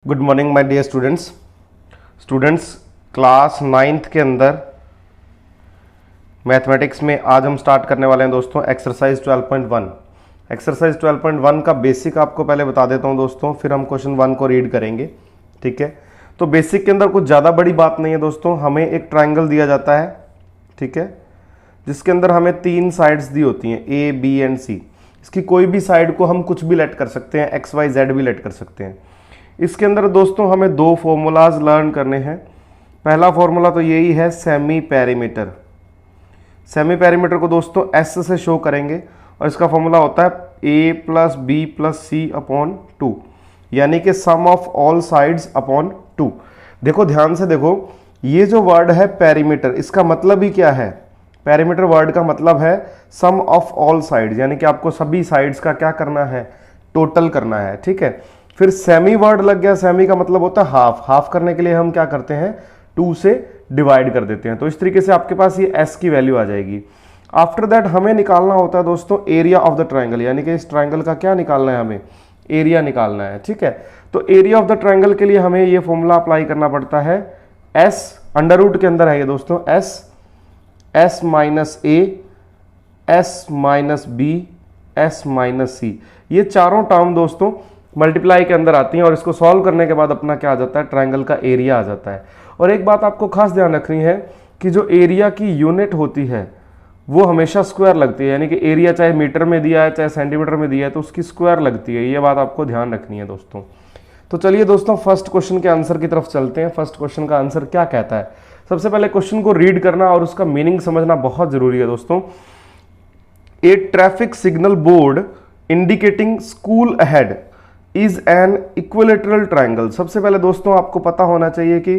Good morning my dear students class 9th के अंदर mathematics में आज हम स्टार्ट करने वाले हैं दोस्तों एक्सरसाइज 12.1। एक्सरसाइज 12.1 का बेसिक आपको पहले बता देता हूं दोस्तों, फिर हम क्वेश्चन 1 को रीड करेंगे। ठीक है, तो बेसिक के अंदर कुछ ज़्यादा बड़ी बात नहीं है दोस्तों। हमें एक ट्राइंगल दिया जाता है, ठीक है, जिसके अंदर हमें 3 साइड्स दी होती हैं ए बी एंड सी। इसकी कोई भी साइड को हम कुछ भी लेट कर सकते हैं, एक्स वाई जेड भी लेट कर सकते हैं। इसके अंदर दोस्तों हमें 2 फॉर्मूलाज लर्न करने हैं। पहला फॉर्मूला तो यही है सेमी पेरीमीटर। सेमी पेरीमीटर को दोस्तों एस से शो करेंगे और इसका फॉर्मूला होता है ए प्लस बी प्लस सी अपॉन 2, यानी कि सम ऑफ ऑल साइड्स अपॉन 2। देखो ध्यान से देखो, ये जो वर्ड है पेरीमीटर, इसका मतलब ही क्या है? पेरीमीटर वर्ड का मतलब है सम ऑफ ऑल साइड्स, यानी कि आपको सभी साइड्स का क्या करना है? टोटल करना है। ठीक है, फिर सेमी वर्ड लग गया। सेमी का मतलब होता है हाफ। हाफ करने के लिए हम क्या करते हैं? 2 से डिवाइड कर देते हैं। तो इस तरीके से आपके पास ये s की वैल्यू आ जाएगी। आफ्टर दैट हमें निकालना होता है दोस्तों एरिया ऑफ द ट्राइंगल, यानी कि इस ट्राइंगल का क्या निकालना है? हमें एरिया निकालना है। ठीक है, तो एरिया ऑफ द ट्राइंगल के लिए हमें ये फॉर्मूला अप्लाई करना पड़ता है। s अंडर रूट के अंदर है ये दोस्तों, s minus a, s minus b, s minus c। ये चारों टर्म दोस्तों मल्टीप्लाई के अंदर आती हैं और इसको सॉल्व करने के बाद अपना क्या आ जाता है? ट्राइंगल का एरिया आ जाता है। और एक बात आपको खास ध्यान रखनी है कि जो एरिया की यूनिट होती है वो हमेशा स्क्वायर लगती है, यानी कि एरिया चाहे मीटर में दिया है चाहे सेंटीमीटर में दिया है तो उसकी स्क्वायर लगती है। ये बात आपको ध्यान रखनी है दोस्तों। तो चलिए दोस्तों फर्स्ट क्वेश्चन के आंसर की तरफ चलते हैं। फर्स्ट क्वेश्चन का आंसर क्या कहता है? सबसे पहले क्वेश्चन को रीड करना और उसका मीनिंग समझना बहुत जरूरी है दोस्तों। A traffic signal board indicating school ahead is an equilateral triangle. सबसे पहले दोस्तों आपको पता होना चाहिए कि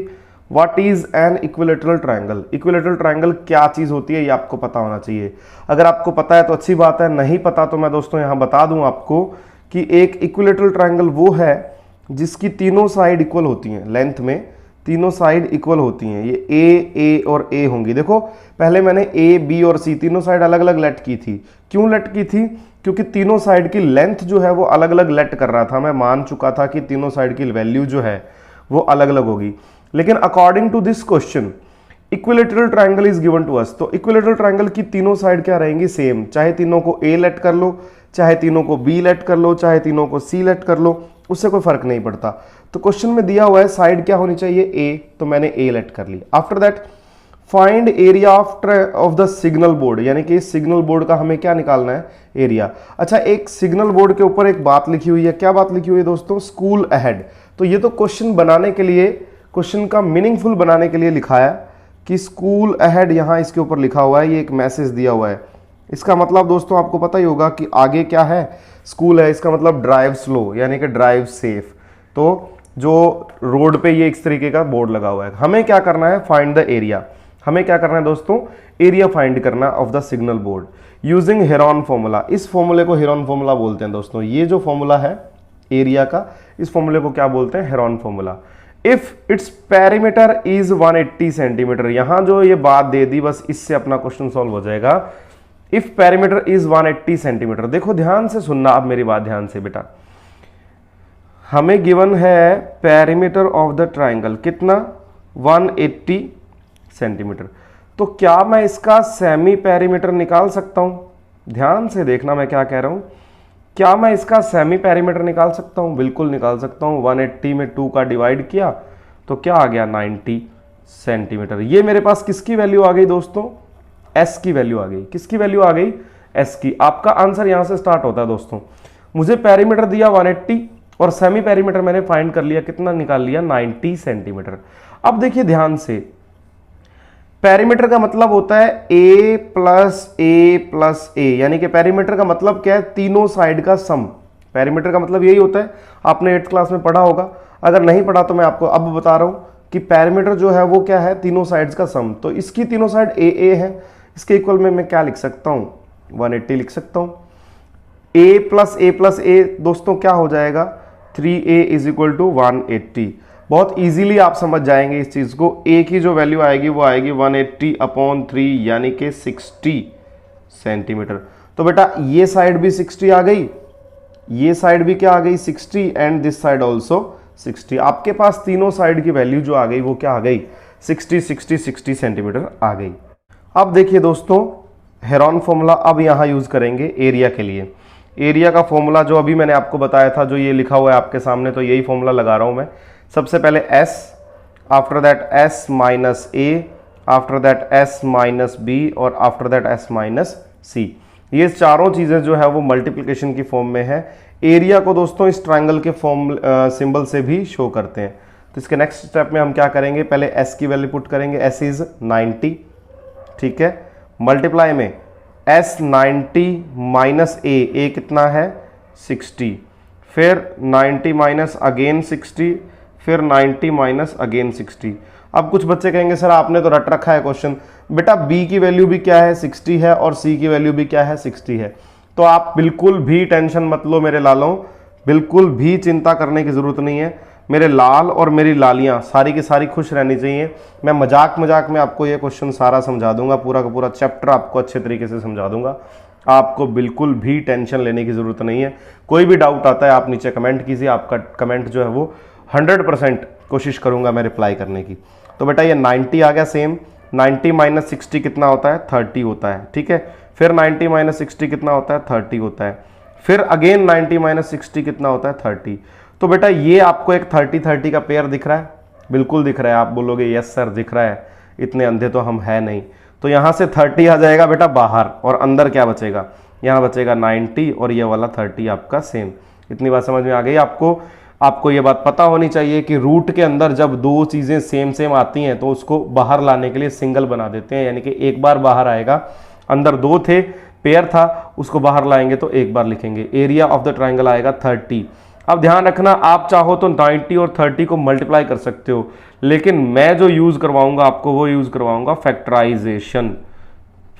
what is an equilateral triangle. Equilateral triangle क्या चीज होती है ये आपको पता होना चाहिए। अगर आपको पता है तो अच्छी बात है, नहीं पता तो मैं दोस्तों यहां बता दूं आपको कि एक इक्विलेटरल ट्राइंगल वो है जिसकी तीनों साइड इक्वल होती हैं, लेंथ में तीनों साइड इक्वल होती हैं। ये ए और ए होंगी। देखो पहले मैंने ए बी और सी तीनों साइड अलग अलग लेट की थी। क्यों लेट की थी? क्योंकि तीनों साइड की लेंथ जो है वो अलग अलग लेट कर रहा था। मैं मान चुका था कि तीनों साइड की वैल्यू जो है वो अलग अलग होगी। लेकिन according to this question equilateral triangle is given to us. तो इक्विलेटरल ट्राइंगल की तीनों साइड क्या रहेंगी? सेम। चाहे तीनों को ए लेट कर लो, चाहे तीनों को बी लेट कर लो, चाहे तीनों को सी लेट कर लो, उससे कोई फर्क नहीं पड़ता। तो क्वेश्चन में दिया हुआ है साइड क्या होनी चाहिए? ए, तो मैंने ए लेट कर ली। After that find area of the signal board, यानी कि सिग्नल बोर्ड का हमें क्या निकालना है? एरिया। अच्छा, एक सिग्नल बोर्ड के ऊपर एक बात लिखी हुई है। क्या बात लिखी हुई है दोस्तों? School ahead. तो ये तो क्वेश्चन बनाने के लिए, क्वेश्चन का मीनिंगफुल बनाने के लिए लिखा है कि स्कूल अहेड, यहां इसके ऊपर लिखा हुआ है, ये एक मैसेज दिया हुआ है। इसका मतलब दोस्तों आपको पता ही होगा कि आगे क्या है? स्कूल है। इसका मतलब ड्राइव स्लो, यानी कि ड्राइव सेफ। तो जो रोड पे ये इस तरीके का बोर्ड लगा हुआ है। हमें क्या करना है? Find the area. हमें क्या करना है दोस्तों? एरिया फाइंड करना of the signal board using heron formula. इस फॉर्मूले को हेरॉन फॉर्मूला बोलते हैं दोस्तों। ये जो फॉर्मूला है एरिया का, इस फॉर्मूले को क्या बोलते हैं? Heron formula. If its perimeter is 180 centimetre. यहां जो ये बात दे दी, बस इससे अपना क्वेश्चन सॉल्व हो जाएगा। If perimeter is 180 centimetre. देखो ध्यान से सुनना आप मेरी बात ध्यान से बेटा। हमें गिवन है पेरीमीटर ऑफ द ट्राइंगल कितना? 180 सेंटीमीटर। तो क्या मैं इसका सेमी पेरीमीटर निकाल सकता हूं? ध्यान से देखना मैं क्या कह रहा हूं। क्या मैं इसका सेमी पेरीमीटर निकाल सकता हूं? बिल्कुल निकाल सकता हूं। 180 में 2 का डिवाइड किया तो क्या आ गया? 90 सेंटीमीटर। ये मेरे पास किसकी वैल्यू आ गई दोस्तों? s की वैल्यू आ गई। किसकी वैल्यू आ गई? s की। आपका आंसर यहां से स्टार्ट होता है दोस्तों। मुझे पेरीमीटर दिया 180 और सेमी पेरीमीटर मैंने फाइंड कर लिया, कितना निकाल लिया? 90 सेंटीमीटर। अब देखिए ध्यान से, पेरीमीटर का मतलब होता है a प्लस ए, यानी कि पेरीमीटर का मतलब क्या है? तीनों साइड का सम। पेरीमीटर का मतलब यही होता है। आपने 8th क्लास में पढ़ा होगा, अगर नहीं पढ़ा तो मैं आपको अब बता रहा हूं कि पेरीमीटर जो है वो क्या है? तीनों साइड्स का सम। तो इसकी तीनों साइड ए है, इसके इक्वल में मैं क्या लिख सकता हूं? 180 लिख सकता हूं। a प्लस ए दोस्तों क्या हो जाएगा? 3a is equal to 180। बहुत इजीली आप समझ जाएंगे इस चीज को। a की जो वैल्यू आएगी वो आएगी 180 अपॉन 3, यानी कि 60 सेंटीमीटर। तो बेटा ये साइड भी 60 आ गई, ये साइड भी क्या आ गई? 60 एंड दिस साइड ऑल्सो 60। आपके पास तीनों साइड की वैल्यू जो आ गई वो क्या आ गई, 60 60 60 सेंटीमीटर आ गई। अब देखिए दोस्तों, हेरॉन फॉर्मूला अब यहां यूज करेंगे एरिया के लिए। एरिया का फॉर्मूला जो अभी मैंने आपको बताया था, जो ये लिखा हुआ है आपके सामने, तो यही फॉर्मूला लगा रहा हूं मैं। सबसे पहले s, after that s minus a, after that s minus b और after that s minus c। ये चारों चीजें जो है वो मल्टीप्लिकेशन की फॉर्म में है। एरिया को दोस्तों इस ट्रायंगल के फॉर्म सिंबल से भी शो करते हैं। तो इसके नेक्स्ट स्टेप में हम क्या करेंगे, पहले s की वैल्यू पुट करेंगे, s इज 90, ठीक है, मल्टीप्लाई में s 90 माइनस a कितना है 60, फिर 90 माइनस अगेन 60, फिर 90 माइनस अगेन 60। अब कुछ बच्चे कहेंगे सर आपने तो रट रखा है क्वेश्चन, बेटा b की वैल्यू भी क्या है 60 है और c की वैल्यू भी क्या है 60 है। तो आप बिल्कुल भी टेंशन मत लो मेरे लालों, बिल्कुल भी चिंता करने की जरूरत नहीं है। मेरे लाल और मेरी लालियां सारी की सारी खुश रहनी चाहिए। मैं मजाक मजाक में आपको ये क्वेश्चन सारा समझा दूंगा, पूरा का पूरा चैप्टर आपको अच्छे तरीके से समझा दूंगा। आपको बिल्कुल भी टेंशन लेने की जरूरत नहीं है। कोई भी डाउट आता है आप नीचे कमेंट कीजिए, आपका कमेंट जो है वो 100% कोशिश करूंगा मैं रिप्लाई करने की। तो बेटा ये 90 आ गया सेम, 90 माइनस 60 कितना होता है 30 होता है, ठीक है, फिर 90 माइनस 60 कितना होता है 30 होता है, फिर अगेन 90 माइनस 60 कितना होता है 30। तो बेटा ये आपको एक 30 30 का पेयर दिख रहा है, बिल्कुल दिख रहा है। आप बोलोगे यस सर दिख रहा है, इतने अंधे तो हम है नहीं। तो यहां से 30 आ जाएगा बेटा बाहर, और अंदर क्या बचेगा, यहां बचेगा 90 और ये वाला 30 आपका सेम। इतनी बात समझ में आ गई आपको। आपको ये बात पता होनी चाहिए कि रूट के अंदर जब दो चीजें सेम सेम आती हैं तो उसको बाहर लाने के लिए सिंगल बना देते हैं, यानी कि एक बार बाहर आएगा। अंदर दो थे, पेयर था, उसको बाहर लाएंगे तो एक बार लिखेंगे। एरिया ऑफ द ट्राइंगल आएगा 30। अब ध्यान रखना, आप चाहो तो 90 और 30 को मल्टीप्लाई कर सकते हो, लेकिन मैं जो यूज करवाऊंगा आपको वो यूज करवाऊंगा फैक्टराइजेशन।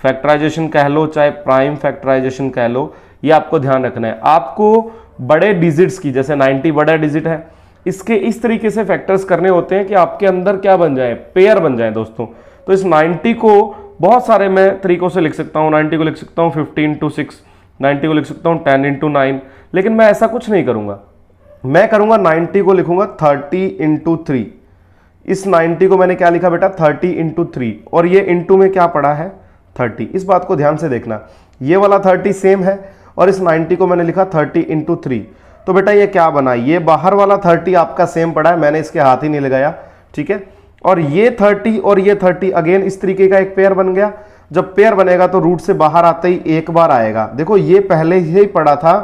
फैक्टराइजेशन कह लो चाहे प्राइम फैक्टराइजेशन कह लो, ये आपको ध्यान रखना है। आपको बड़े डिजिट्स की, जैसे 90 बड़ा डिजिट है, इसके इस तरीके से फैक्टर्स करने होते हैं कि आपके अंदर क्या बन जाए, पेयर बन जाए दोस्तों। तो इस 90 को बहुत सारे मैं तरीकों से लिख सकता हूं। 90 को लिख सकता हूं 15 into 6, 90 को लिख सकता हूं 10 into 9, लेकिन मैं ऐसा कुछ नहीं करूंगा। मैं करूंगा 90 को लिखूंगा 30 into 3। इस 90 को मैंने क्या लिखा बेटा 30 into 3, और ये इंटू में क्या पड़ा है 30। इस बात को ध्यान से देखना, ये वाला 30 सेम है और इस 90 को मैंने लिखा 30 into 3। तो बेटा ये क्या बना, ये बाहर वाला 30 आपका सेम पड़ा है, मैंने इसके हाथ ही नहीं लगाया, ठीक है। और ये 30 और ये 30 अगेन इस तरीके का एक पेयर बन गया। जब पेयर बनेगा तो रूट से बाहर आते ही एक बार आएगा। देखो ये पहले ही पड़ा था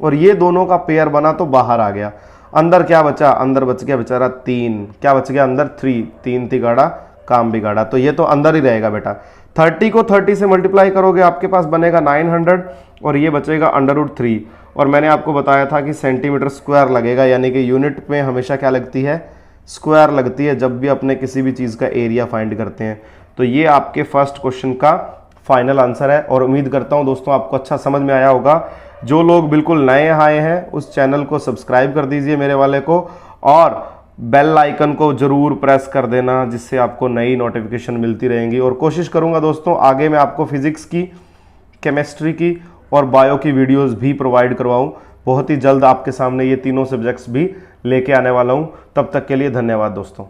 और ये दोनों का पेयर बना तो बाहर आ गया। अंदर क्या बचा, अंदर बच गया बेचारा 3, क्या बच गया अंदर 3, 3 तिगाड़ा काम बिगाड़ा, तो ये तो अंदर ही रहेगा बेटा। 30 को 30 से मल्टीप्लाई करोगे आपके पास बनेगा 900 और ये बचेगा √3। और मैंने आपको बताया था कि सेंटीमीटर स्क्वायर लगेगा, यानी कि यूनिट में हमेशा क्या लगती है, स्क्वायर लगती है जब भी अपने किसी भी चीज़ का एरिया फाइंड करते हैं। तो ये आपके फर्स्ट क्वेश्चन का फाइनल आंसर है, और उम्मीद करता हूं दोस्तों आपको अच्छा समझ में आया होगा। जो लोग बिल्कुल नए आए हैं उस चैनल को सब्सक्राइब कर दीजिए मेरे वाले को, और बेल आइकन को जरूर प्रेस कर देना, जिससे आपको नई नोटिफिकेशन मिलती रहेंगी। और कोशिश करूंगा दोस्तों आगे मैं आपको फिजिक्स की, केमिस्ट्री की और बायो की वीडियोस भी प्रोवाइड करवाऊं। बहुत ही जल्द आपके सामने ये तीनों सब्जेक्ट्स भी लेके आने वाला हूं। तब तक के लिए धन्यवाद दोस्तों।